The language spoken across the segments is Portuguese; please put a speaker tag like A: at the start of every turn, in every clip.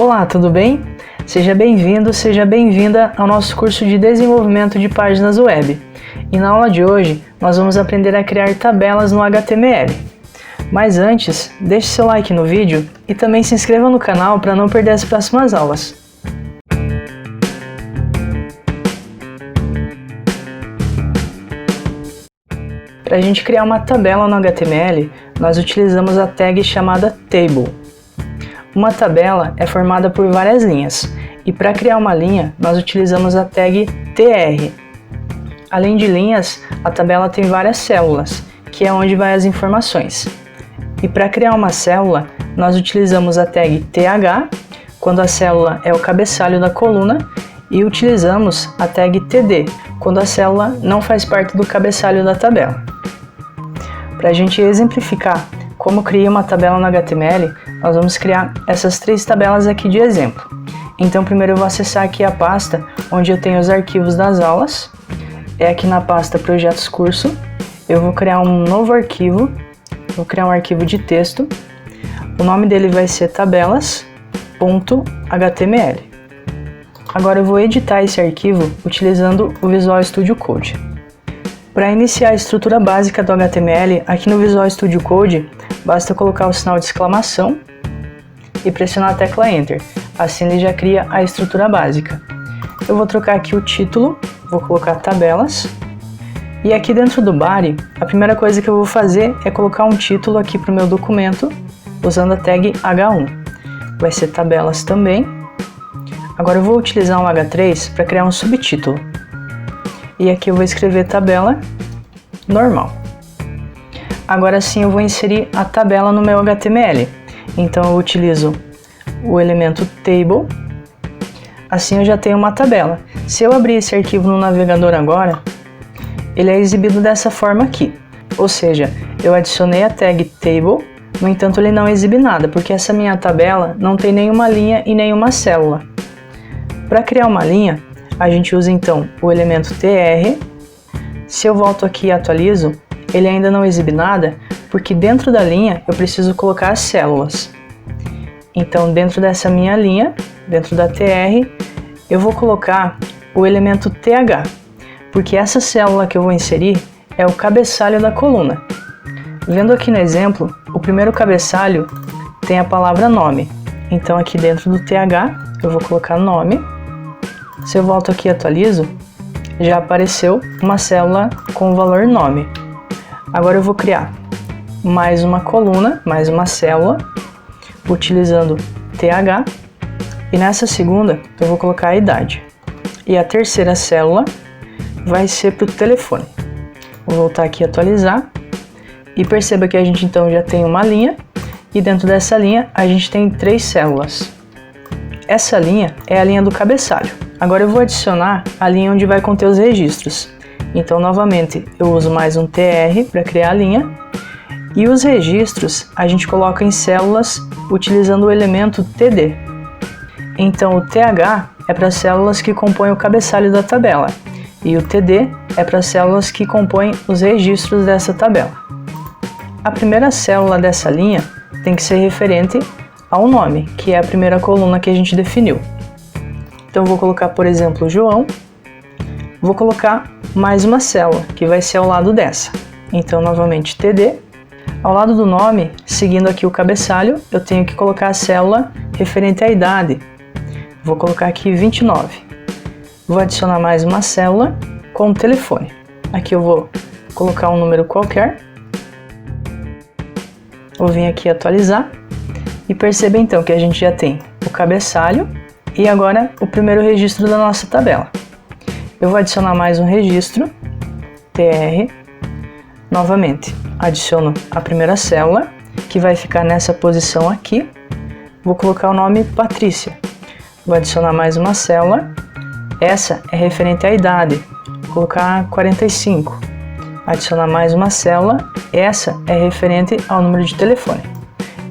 A: Olá, tudo bem? Seja bem-vindo, seja bem-vinda ao nosso curso de desenvolvimento de páginas web. E na aula de hoje, nós vamos aprender a criar tabelas no HTML. Mas antes, deixe seu like no vídeo e também se inscreva no canal para não perder as próximas aulas. Para a gente criar uma tabela no HTML, nós utilizamos a tag chamada Table. Uma tabela é formada por várias linhas, e para criar uma linha, nós utilizamos a tag TR. Além de linhas, a tabela tem várias células, que é onde vai as informações. E para criar uma célula, nós utilizamos a tag TH, quando a célula é o cabeçalho da coluna, e utilizamos a tag TD, quando a célula não faz parte do cabeçalho da tabela. Para a gente exemplificar como criar uma tabela no HTML, nós vamos criar essas três tabelas aqui de exemplo. Então primeiro eu vou acessar aqui a pasta onde eu tenho os arquivos das aulas. É aqui na pasta Projetos Curso. Eu vou criar um novo arquivo, vou criar um arquivo de texto. O nome dele vai ser tabelas.html. Agora eu vou editar esse arquivo utilizando o Visual Studio Code. Para iniciar a estrutura básica do HTML, aqui no Visual Studio Code, basta colocar o sinal de exclamação e pressionar a tecla Enter. Assim ele já cria a estrutura básica. Eu vou trocar aqui o título, vou colocar tabelas. E aqui dentro do body, a primeira coisa que eu vou fazer é colocar um título aqui para o meu documento, usando a tag H1. Vai ser tabelas também. Agora eu vou utilizar um H3 para criar um subtítulo. E aqui eu vou escrever tabela normal. Agora sim eu vou inserir a tabela no meu HTML. Então eu utilizo o elemento table. Assim eu já tenho uma tabela. Se eu abrir esse arquivo no navegador agora, ele é exibido dessa forma aqui. Ou seja, eu adicionei a tag table, no entanto ele não exibe nada, porque essa minha tabela não tem nenhuma linha e nenhuma célula. Para criar uma linha, a gente usa então o elemento tr. Se eu volto aqui e atualizo, ele ainda não exibe nada, porque dentro da linha eu preciso colocar as células. Então dentro dessa minha linha, dentro da tr, eu vou colocar o elemento th, porque essa célula que eu vou inserir é o cabeçalho da coluna. Vendo aqui no exemplo, o primeiro cabeçalho tem a palavra nome. Então aqui dentro do th eu vou colocar nome. Se eu volto aqui e atualizo, já apareceu uma célula com o valor nome. Agora eu vou criar mais uma coluna, mais uma célula, utilizando th, e nessa segunda eu vou colocar a idade. E a terceira célula vai ser para o telefone. Vou voltar aqui e atualizar, e perceba que a gente então já tem uma linha, e dentro dessa linha a gente tem três células. Essa linha é a linha do cabeçalho. Agora eu vou adicionar a linha onde vai conter os registros. Então, novamente, eu uso mais um tr para criar a linha. E os registros a gente coloca em células utilizando o elemento td. Então, o th é para as células que compõem o cabeçalho da tabela. E o td é para as células que compõem os registros dessa tabela. A primeira célula dessa linha tem que ser referente ao nome, que é a primeira coluna que a gente definiu. Então, vou colocar, por exemplo, João. Vou colocar mais uma célula, que vai ser ao lado dessa. Então, novamente, TD. Ao lado do nome, seguindo aqui o cabeçalho, eu tenho que colocar a célula referente à idade. Vou colocar aqui 29. Vou adicionar mais uma célula com o telefone. Aqui eu vou colocar um número qualquer. Vou vir aqui atualizar. E perceba então que a gente já tem o cabeçalho e agora o primeiro registro da nossa tabela. Eu vou adicionar mais um registro, tr. Novamente, adiciono a primeira célula, que vai ficar nessa posição aqui. Vou colocar o nome Patrícia. Vou adicionar mais uma célula. Essa é referente à idade. Vou colocar 45. Adicionar mais uma célula. Essa é referente ao número de telefone.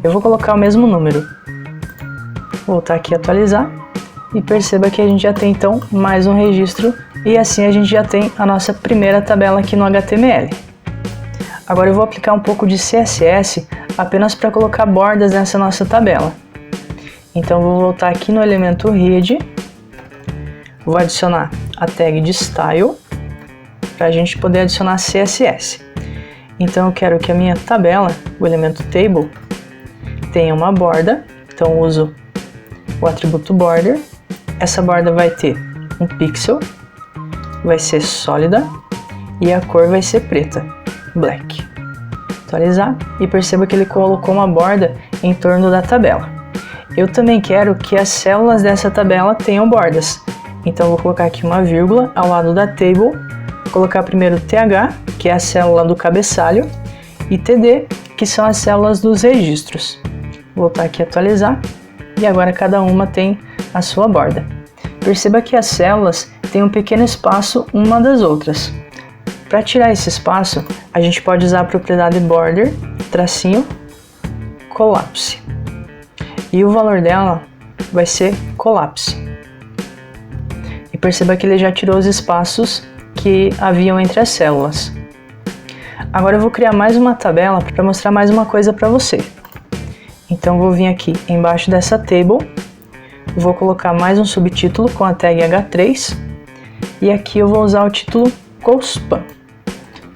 A: Eu vou colocar o mesmo número. Vou voltar aqui e atualizar. E perceba que a gente já tem então mais um registro. E assim a gente já tem a nossa primeira tabela aqui no HTML. Agora eu vou aplicar um pouco de CSS apenas para colocar bordas nessa nossa tabela. Então vou voltar aqui no elemento rede, vou adicionar a tag de style para a gente poder adicionar CSS. Então eu quero que a minha tabela, o elemento table, tenha uma borda, então uso o atributo border. Essa borda vai ter um pixel, vai ser sólida e a cor vai ser preta, black. Atualizar e perceba que ele colocou uma borda em torno da tabela. Eu também quero que as células dessa tabela tenham bordas, então vou colocar aqui uma vírgula ao lado da table, colocar primeiro TH, que é a célula do cabeçalho, e TD, que são as células dos registros. Vou voltar aqui a atualizar e agora cada uma tem a sua borda. Perceba que as células têm um pequeno espaço uma das outras. Para tirar esse espaço, a gente pode usar a propriedade border, tracinho, collapse. E o valor dela vai ser collapse. E perceba que ele já tirou os espaços que haviam entre as células. Agora eu vou criar mais uma tabela para mostrar mais uma coisa para você. Então vou vir aqui embaixo dessa table, vou colocar mais um subtítulo com a tag H3 e aqui eu vou usar o título COSPAN,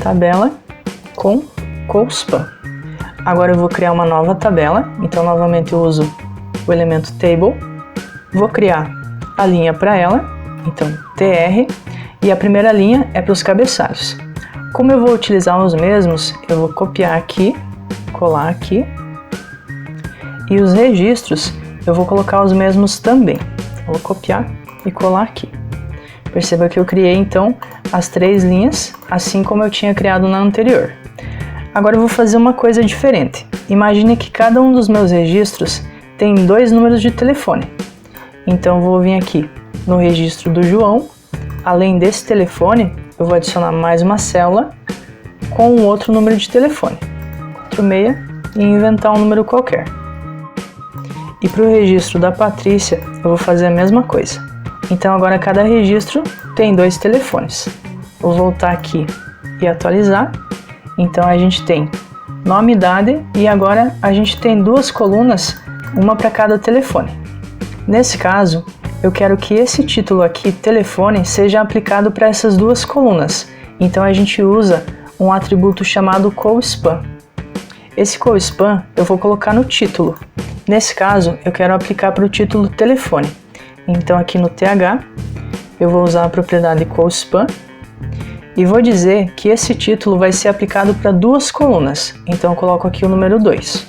A: tabela com COSPAN. Agora eu vou criar uma nova tabela, então novamente eu uso o elemento table, vou criar a linha para ela, então TR, e a primeira linha é para os cabeçalhos. Como eu vou utilizar os mesmos, eu vou copiar aqui, colar aqui, e os registros eu vou colocar os mesmos também. Vou copiar e colar aqui. Perceba que eu criei então as 3 linhas, assim como eu tinha criado na anterior. Agora eu vou fazer uma coisa diferente. Imagine que cada um dos meus registros tem 2 números de telefone. Então eu vou vir aqui no registro do João. Além desse telefone, eu vou adicionar mais uma célula com um outro número de telefone. 46 e inventar um número qualquer. E para o registro da Patrícia, eu vou fazer a mesma coisa. Então agora cada registro tem 2 telefones. Vou voltar aqui e atualizar. Então a gente tem nome, idade e agora a gente tem 2 colunas, uma para cada telefone. Nesse caso, eu quero que esse título aqui, telefone, seja aplicado para essas 2 colunas. Então a gente usa um atributo chamado CoSpan. Esse CoSpan eu vou colocar no título. Nesse caso, eu quero aplicar para o título telefone. Então aqui no TH, eu vou usar a propriedade CoSpan e vou dizer que esse título vai ser aplicado para 2 colunas. Então eu coloco aqui o número 2.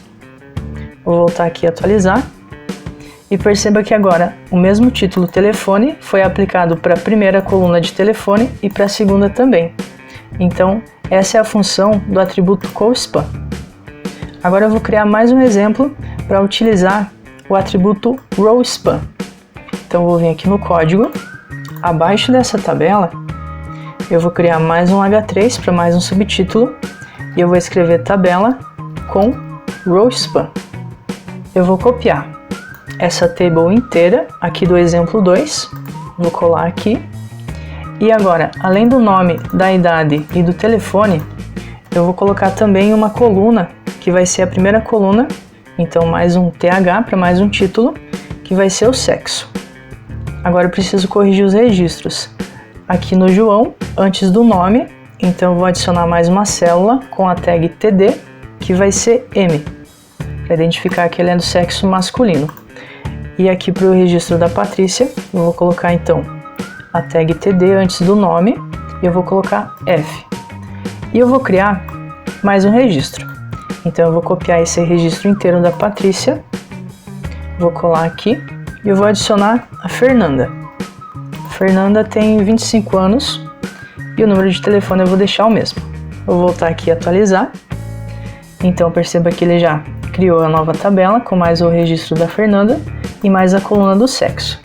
A: Vou voltar aqui e atualizar. E perceba que agora o mesmo título telefone foi aplicado para a primeira coluna de telefone e para a segunda também. Então, essa é a função do atributo CoSpan. Agora eu vou criar mais um exemplo para utilizar o atributo RowSpan. Então, eu vou vir aqui no código, abaixo dessa tabela, eu vou criar mais um H3 para mais um subtítulo e eu vou escrever tabela com RowSpan. Eu vou copiar essa table inteira, aqui do exemplo 2, vou colar aqui, e agora, além do nome, da idade e do telefone, eu vou colocar também uma coluna, que vai ser a primeira coluna, então mais um TH para mais um título, que vai ser o sexo. Agora eu preciso corrigir os registros. Aqui no João, antes do nome, então eu vou adicionar mais uma célula com a tag TD, que vai ser M, para identificar que ele é do sexo masculino. E aqui para o registro da Patrícia, eu vou colocar então a tag TD antes do nome, e eu vou colocar F. E eu vou criar mais um registro. Então eu vou copiar esse registro inteiro da Patrícia, vou colar aqui, e eu vou adicionar a Fernanda. A Fernanda tem 25 anos, e o número de telefone eu vou deixar o mesmo. Vou voltar aqui e atualizar. Então perceba que ele já criou a nova tabela com mais o registro da Fernanda e mais a coluna do sexo.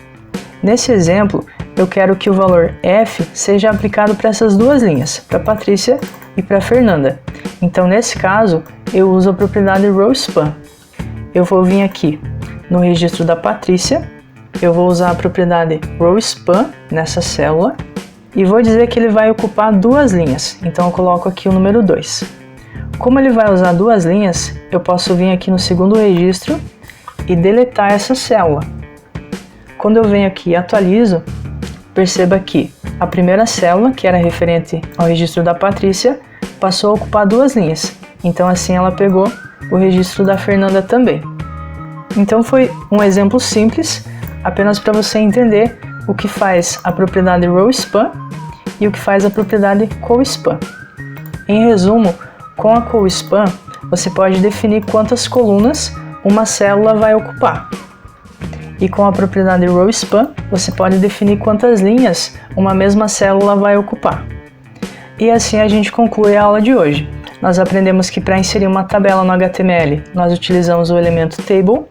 A: Nesse exemplo, eu quero que o valor F seja aplicado para essas 2 linhas, para Patrícia e para Fernanda. Então, nesse caso, eu uso a propriedade RowSpan. Eu vou vir aqui no registro da Patrícia, eu vou usar a propriedade RowSpan nessa célula e vou dizer que ele vai ocupar 2 linhas. Então, eu coloco aqui o número 2. Como ele vai usar 2 linhas, eu posso vir aqui no segundo registro e deletar essa célula. Quando eu venho aqui e atualizo, perceba que a primeira célula, que era referente ao registro da Patrícia, passou a ocupar 2 linhas. Então assim ela pegou o registro da Fernanda também. Então foi um exemplo simples, apenas para você entender o que faz a propriedade rowSpan e o que faz a propriedade cowSpan. Em resumo, com a cowSpan, você pode definir quantas colunas uma célula vai ocupar. E com a propriedade rowSpan, você pode definir quantas linhas uma mesma célula vai ocupar. E assim a gente conclui a aula de hoje. Nós aprendemos que para inserir uma tabela no HTML, nós utilizamos o elemento table.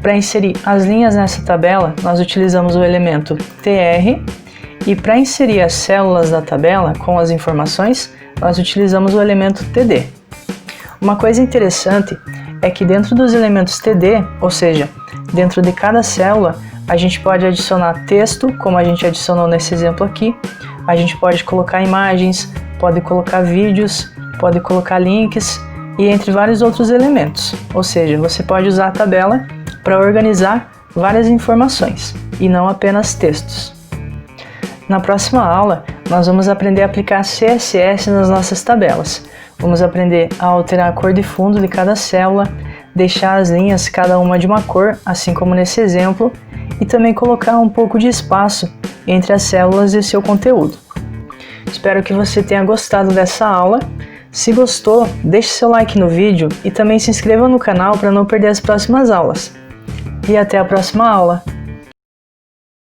A: Para inserir as linhas nessa tabela, nós utilizamos o elemento tr. E para inserir as células da tabela com as informações, nós utilizamos o elemento td. Uma coisa interessante é que dentro dos elementos td, ou seja, dentro de cada célula, a gente pode adicionar texto, como a gente adicionou nesse exemplo aqui. A gente pode colocar imagens, pode colocar vídeos, pode colocar links e entre vários outros elementos. Ou seja, você pode usar a tabela para organizar várias informações e não apenas textos. Na próxima aula, nós vamos aprender a aplicar CSS nas nossas tabelas. Vamos aprender a alterar a cor de fundo de cada célula, deixar as linhas cada uma de uma cor, assim como nesse exemplo, e também colocar um pouco de espaço entre as células e seu conteúdo. Espero que você tenha gostado dessa aula. Se gostou, deixe seu like no vídeo e também se inscreva no canal para não perder as próximas aulas. E até a próxima aula!